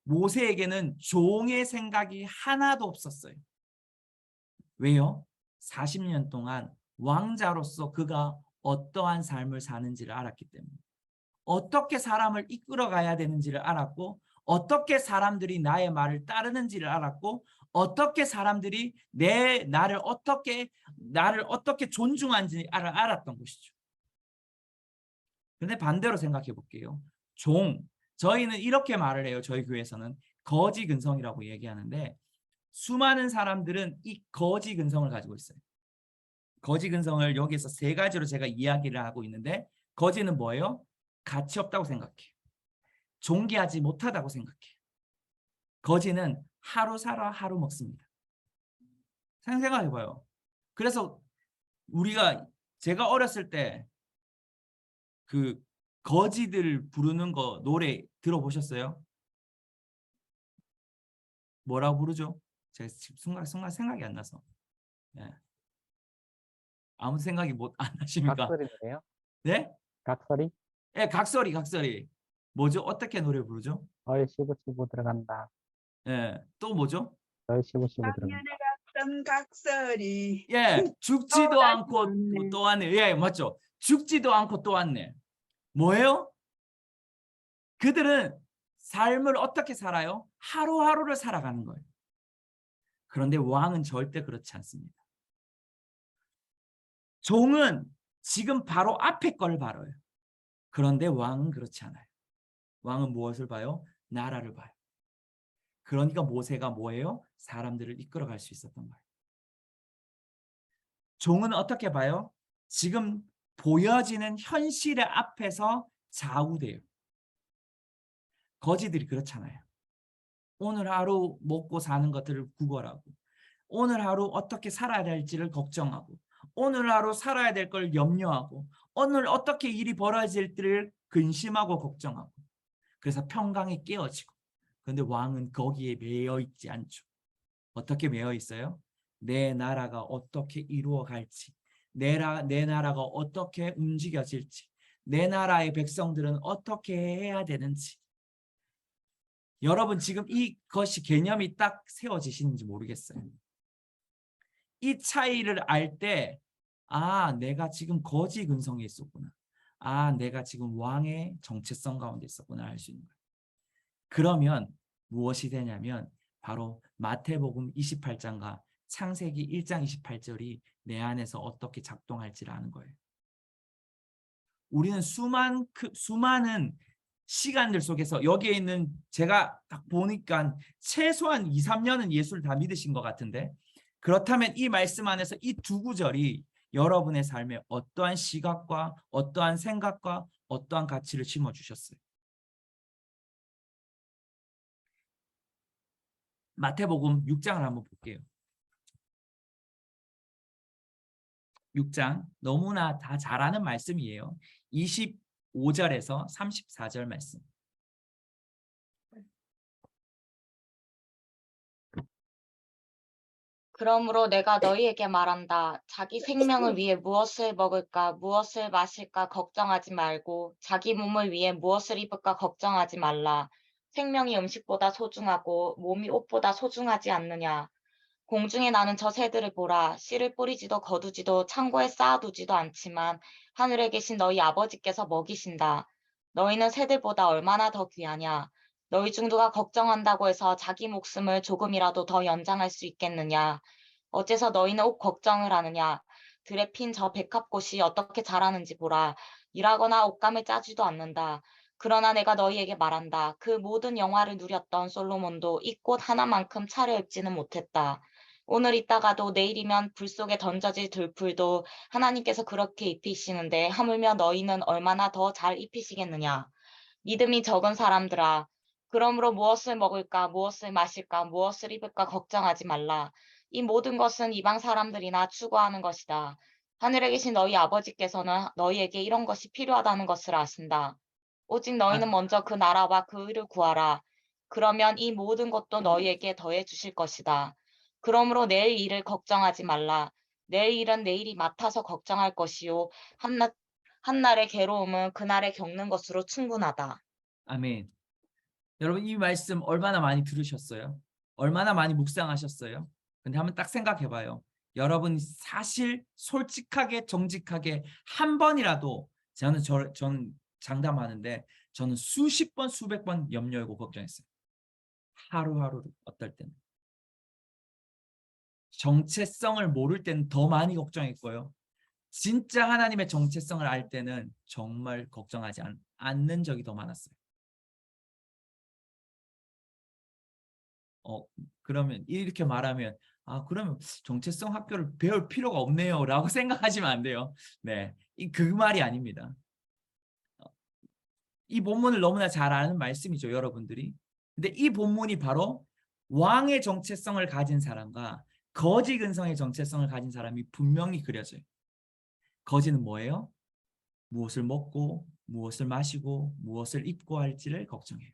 모세에게는 종의 생각이 하나도 없었어요. 왜요? 40년 동안 왕자로서 그가 어떠한 삶을 사는지를 알았기 때문에, 어떻게 사람을 이끌어 가야 되는지를 알았고, 어떻게 사람들이 나의 말을 따르는지를 알았고, 어떻게 사람들이 나를 어떻게 존중하는지 알았던 것이죠. 그런데 반대로 생각해 볼게요. 저희는 이렇게 말을 해요. 저희 교회에서는 거지 근성이라고 얘기하는데, 수많은 사람들은 이 거지 근성을 가지고 있어요. 거지 근성을 여기서 세 가지로 제가 이야기를 하고 있는데, 거지는 뭐예요? 가치 없다고 생각해. 존귀하지 못하다고 생각해. 거지는 하루 살아 하루 먹습니다. 생각해봐요. 그래서 제가 어렸을 때 그 거지들 부르는 거 노래 들어보셨어요? 뭐라고 부르죠? 제가 순간 생각이 안 나서. 네. 아무 생각이 안 나십니까? 각설인데요? 네? 각설이? 예, 각설이. 뭐죠? 어떻게 노래 부르죠? 얼씨구씨구 들어간다. 예, 또 뭐죠? 얼씨구씨구 들어간다. 작년에 갔던 각설이 예, 죽지도 다시 않고 왔네. 또 왔네. 예, 맞죠? 죽지도 않고 또 왔네. 뭐예요? 그들은 삶을 어떻게 살아요? 하루하루를 살아가는 거예요. 그런데 왕은 절대 그렇지 않습니다. 종은 지금 바로 앞에 걸 바라요. 그런데 왕은 그렇지 않아요. 왕은 무엇을 봐요? 나라를 봐요. 그러니까 모세가 뭐예요? 사람들을 이끌어갈 수 있었던 거예요. 종은 어떻게 봐요? 지금 보여지는 현실의 앞에서 좌우돼요. 거지들이 그렇잖아요. 오늘 하루 먹고 사는 것들을 구걸하고, 오늘 하루 어떻게 살아야 될지를 걱정하고, 오늘 하루 살아야 될 걸 염려하고, 오늘 어떻게 일이 벌어질지를 근심하고 걱정하고, 그래서 평강이 깨어지고. 그런데 왕은 거기에 매여 있지 않죠. 어떻게 매여 있어요? 내 나라가 어떻게 이루어갈지, 내 나라가 어떻게 움직여질지, 내 나라의 백성들은 어떻게 해야 되는지. 여러분 지금 이것이 개념이 딱 세워지시는지 모르겠어요. 이 차이를 알 때, 아, 내가 지금 거지 근성에 있었구나. 아, 내가 지금 왕의 정체성 가운데 있었구나 할 수 있는 거예요. 그러면 무엇이 되냐면 바로 마태복음 28장과 창세기 1장 28절이 내 안에서 어떻게 작동할지를 아는 거예요. 우리는 수많은 시간들 속에서 여기에 있는, 제가 딱 보니까 최소한 2, 3년은 예수를 다 믿으신 것 같은데, 그렇다면 이 말씀 안에서 이 두 구절이 여러분의 삶에 어떠한 시각과 어떠한 생각과 어떠한 가치를 심어주셨어요? 마태복음 6장을 한번 볼게요. 6장 너무나 다 잘 아는 말씀이에요. 25절에서 34절 말씀. 그러므로 내가 너희에게 말한다. 자기 생명을 위해 무엇을 먹을까, 무엇을 마실까 걱정하지 말고 자기 몸을 위해 무엇을 입을까 걱정하지 말라. 생명이 음식보다 소중하고 몸이 옷보다 소중하지 않느냐. 공중에 나는 저 새들을 보라. 씨를 뿌리지도 거두지도 창고에 쌓아두지도 않지만 하늘에 계신 너희 아버지께서 먹이신다. 너희는 새들보다 얼마나 더 귀하냐. 너희 중 누가 걱정한다고 해서 자기 목숨을 조금이라도 더 연장할 수 있겠느냐. 어째서 너희는 옷 걱정을 하느냐. 들에 핀 저 백합꽃이 어떻게 자라는지 보라. 일하거나 옷감을 짜지도 않는다. 그러나 내가 너희에게 말한다. 그 모든 영화를 누렸던 솔로몬도 이 꽃 하나만큼 차려입지는 못했다. 오늘 있다가도 내일이면 불 속에 던져질 들풀도 하나님께서 그렇게 입히시는데 하물며 너희는 얼마나 더 잘 입히시겠느냐. 믿음이 적은 사람들아. 그러므로 무엇을 먹을까, 무엇을 마실까, 무엇을 입을까 걱정하지 말라. 이 모든 것은 이방 사람들이나 추구하는 것이다. 하늘에 계신 너희 아버지께서는 너희에게 이런 것이 필요하다는 것을 아신다. 오직 너희는 먼저 그 나라와 그 의를 구하라. 그러면 이 모든 것도 너희에게 더해 주실 것이다. 그러므로 내일 일을 걱정하지 말라. 내일 일은 내일이 맡아서 걱정할 것이요. 한날의 괴로움은 그날에 겪는 것으로 충분하다. 아멘. 여러분 이 말씀 얼마나 많이 들으셨어요? 얼마나 많이 묵상하셨어요? 근데 한번 딱 생각해 봐요. 여러분 사실 솔직하게 정직하게 한 번이라도 저는 장담하는데 저는 수십 번 수백 번 염려하고 걱정했어요. 하루하루 어떨 때는. 정체성을 모를 때는 더 많이 걱정했고요. 진짜 하나님의 정체성을 알 때는 정말 걱정하지 않는 적이 더 많았어요. 그러면 이렇게 말하면 그러면 정체성 학교를 배울 필요가 없네요 라고 생각하시면 안 돼요. 네, 그 말이 아닙니다. 이 본문을 너무나 잘 아는 말씀이죠, 여러분들이. 근데 이 본문이 바로 왕의 정체성을 가진 사람과 거지 근성의 정체성을 가진 사람이 분명히 그려져요. 거지는 뭐예요? 무엇을 먹고 무엇을 마시고 무엇을 입고 할지를 걱정해요.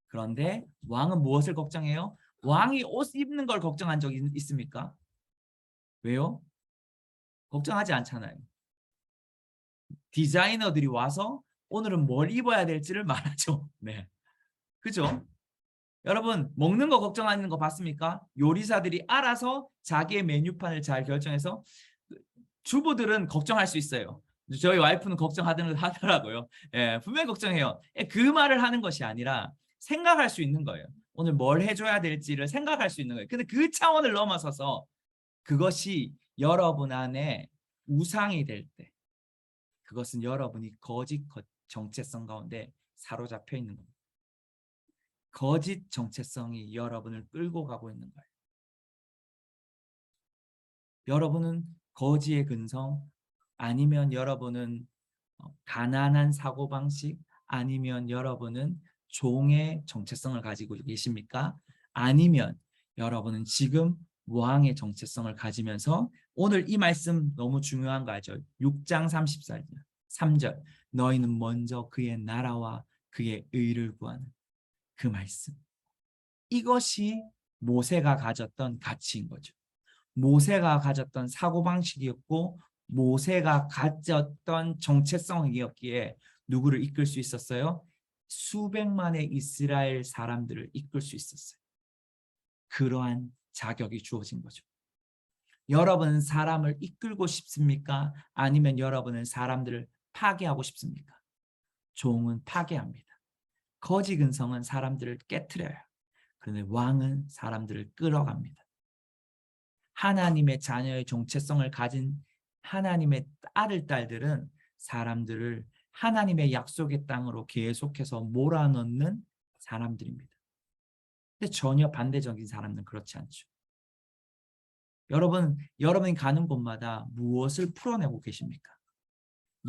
그런데 왕은 무엇을 걱정해요? 왕이 옷 입는 걸 걱정한 적이 있습니까? 왜요? 걱정하지 않잖아요. 디자이너들이 와서 오늘은 뭘 입어야 될지를 말하죠. 네, 그죠? 여러분 먹는 거 걱정하는 거 봤습니까? 요리사들이 알아서 자기의 메뉴판을 잘 결정해서 주부들은 걱정할 수 있어요. 저희 와이프는 하더라고요. 예, 분명히 걱정해요. 그 말을 하는 것이 아니라 생각할 수 있는 거예요. 오늘 뭘 해줘야 될지를 생각할 수 있는 거예요. 근데 그 차원을 넘어서서 그것이 여러분 안에 우상이 될 때 그것은 여러분이 거짓 정체성 가운데 사로잡혀 있는 겁니다. 거짓 정체성이 여러분을 끌고 가고 있는 거예요. 여러분은 거지의 근성 아니면 여러분은 가난한 사고방식 아니면 여러분은 종의 정체성을 가지고 계십니까? 아니면 여러분은 지금 왕의 정체성을 가지면서 오늘 이 말씀 너무 중요한 거 알죠? 6장 3절 너희는 먼저 그의 나라와 그의 의를 구하는 그 말씀. 이것이 모세가 가졌던 가치인 거죠. 모세가 가졌던 사고방식이었고 모세가 가졌던 정체성이었기에 누구를 이끌 수 있었어요? 수백만의 이스라엘 사람들을 이끌 수 있었어요. 그러한 자격이 주어진 거죠. 여러분은 사람을 이끌고 싶습니까? 아니면 여러분은 사람들을 파괴하고 싶습니까? 종은 파괴합니다. 거지 근성은 사람들을 깨트려요. 그런데 왕은 사람들을 끌어갑니다. 하나님의 자녀의 정체성을 가진 하나님의 아들, 딸들은 사람들을 하나님의 약속의 땅으로 계속해서 몰아넣는 사람들입니다. 근데 전혀 반대적인 사람은 그렇지 않죠. 여러분이 가는 곳마다 무엇을 풀어내고 계십니까?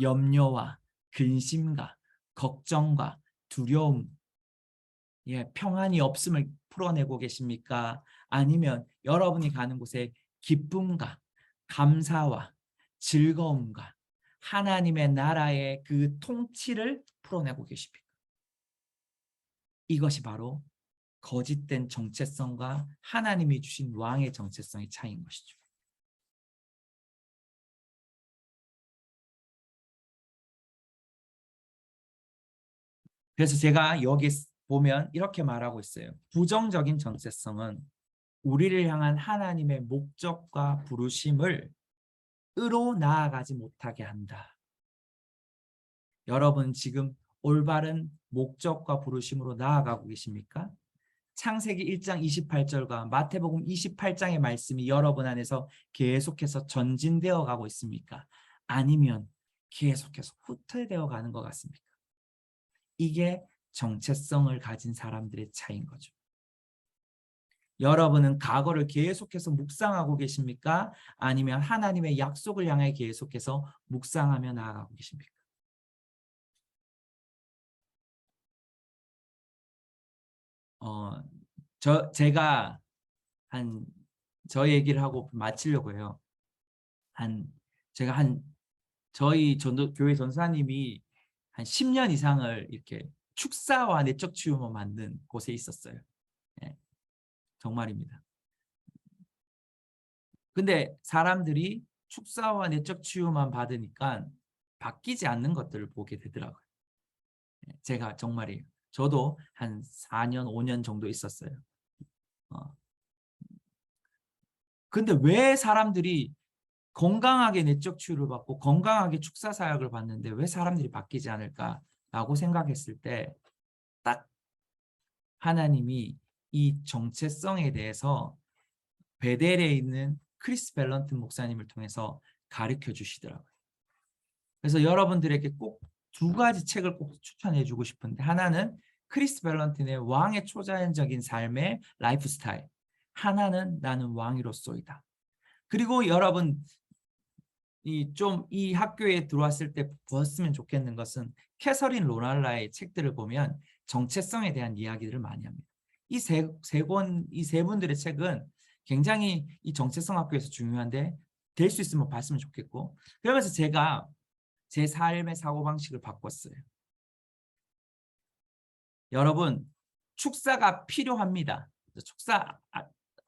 염려와 근심과 걱정과 두려움, 평안이 없음을 풀어내고 계십니까? 아니면 여러분이 가는 곳에 기쁨과 감사와 즐거움과 하나님의 나라의 그 통치를 풀어내고 계십니까? 이것이 바로 거짓된 정체성과 하나님이 주신 왕의 정체성의 차이인 것이죠. 그래서 제가 여기 보면 이렇게 말하고 있어요. 부정적인 정체성은 우리를 향한 하나님의 목적과 부르심을 으로 나아가지 못하게 한다. 여러분 지금 올바른 목적과 부르심으로 나아가고 계십니까? 창세기 1장 28절과 마태복음 28장의 말씀이 여러분 안에서 계속해서 전진되어 가고 있습니까? 아니면 계속해서 후퇴되어 가는 것 같습니까? 이게 정체성을 가진 사람들의 차이인 거죠. 여러분은 과거를 계속해서 묵상하고 계십니까? 아니면 하나님의 약속을 향해 계속해서 묵상하며 나아가고 계십니까? 제가 저 얘기를 하고 마치려고 해요. 저희 교회 전사님이 한 10년 이상을 이렇게 축사와 내적 치유만 만든 곳에 있었어요. 예, 정말입니다. 근데 사람들이 축사와 내적 치유만 받으니까 바뀌지 않는 것들을 보게 되더라고요. 제가 정말이에요. 저도 한 4년, 5년 정도 있었어요. 근데 왜 사람들이 건강하게 내적 치유를 받고 건강하게 축사 사역을 받는데 왜 사람들이 바뀌지 않을까라고 생각했을 때 딱 하나님이 이 정체성에 대해서 베델에 있는 크리스 밸런튼 목사님을 통해서 가르쳐 주시더라고요. 그래서 여러분들에게 꼭 두 가지 책을 꼭 추천해 주고 싶은데, 하나는 크리스 밸런튼의 왕의 초자연적인 삶의 라이프 스타일, 하나는 나는 왕이로소이다. 그리고 여러분 이 학교에 들어왔을 때 보았으면 좋겠는 것은 캐서린 로날라의 책들을 보면 정체성에 대한 이야기들을 많이 합니다. 이 세 분들의 책은 굉장히 이 정체성 학교에서 중요한데 될 수 있으면 봤으면 좋겠고, 그러면서 제가 제 삶의 사고방식을 바꿨어요. 여러분, 축사가 필요합니다. 축사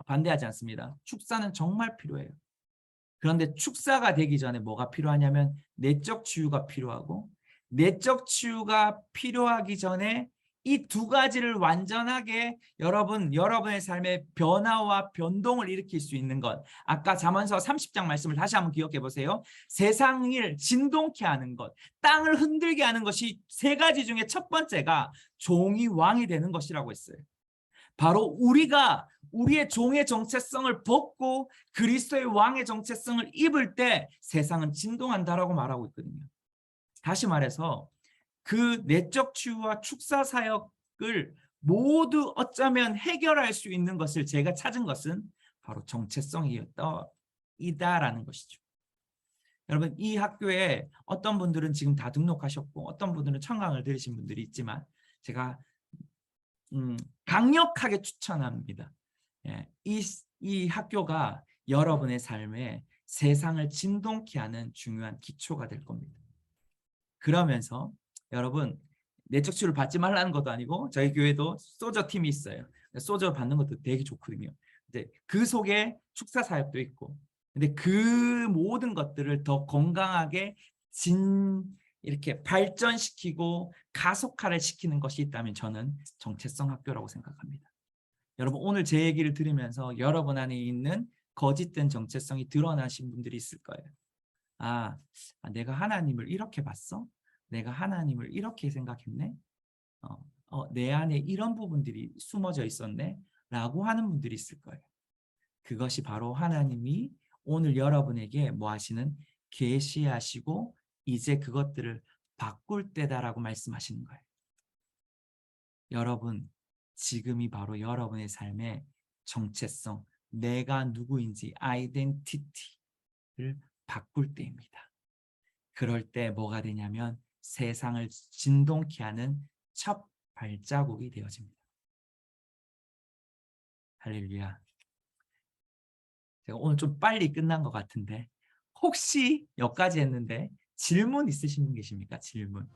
반대하지 않습니다. 축사는 정말 필요해요. 그런데 축사가 되기 전에 뭐가 필요하냐면 내적 치유가 필요하고, 내적 치유가 필요하기 전에 이 두 가지를 완전하게 여러분의 삶의 변화와 변동을 일으킬 수 있는 것, 아까 잠언서 30장 말씀을 다시 한번 기억해 보세요. 세상을 진동케 하는 것, 땅을 흔들게 하는 것이 세 가지 중에 첫 번째가 종이 왕이 되는 것이라고 했어요. 바로 우리가 우리의 종의 정체성을 벗고 그리스도의 왕의 정체성을 입을 때 세상은 진동한다라고 말하고 있거든요. 다시 말해서 그 내적 치유와 축사 사역을 모두 어쩌면 해결할 수 있는 것을 제가 찾은 것은 바로 정체성이다라는 것이죠. 여러분, 이 학교에 어떤 분들은 지금 다 등록하셨고 어떤 분들은 청강을 들으신 분들이 있지만 제가 강력하게 추천합니다. 예, 이 학교가 여러분의 삶에 세상을 진동케 하는 중요한 기초가 될 겁니다. 그러면서 여러분, 내적 치유를 받지 말라는 것도 아니고 저희 교회도 소저 팀이 있어요. 소저 받는 것도 되게 좋거든요. 이제 그 속에 축사 사역도 있고, 근데 그 모든 것들을 더 건강하게 이렇게 발전시키고 가속화를 시키는 것이 있다면 저는 정체성 학교라고 생각합니다. 여러분, 오늘 제 얘기를 들으면서 여러분 안에 있는 거짓된 정체성이 드러나신 분들이 있을 거예요. 내가 하나님을 이렇게 봤어? 내가 하나님을 이렇게 생각했네? 내 안에 이런 부분들이 숨어져 있었네? 라고 하는 분들이 있을 거예요. 그것이 바로 하나님이 오늘 여러분에게 뭐 하시는? 계시하시고 이제 그것들을 바꿀 때다라고 말씀하시는 거예요. 여러분, 지금이 바로 여러분의 삶의 정체성, 내가 누구인지 아이덴티티를 바꿀 때입니다. 그럴 때 뭐가 되냐면 세상을 진동케 하는 첫 발자국이 되어집니다. 할렐루야. 제가 오늘 좀 빨리 끝난 것 같은데 혹시 여기까지 했는데 질문 있으신 분 계십니까? 질문.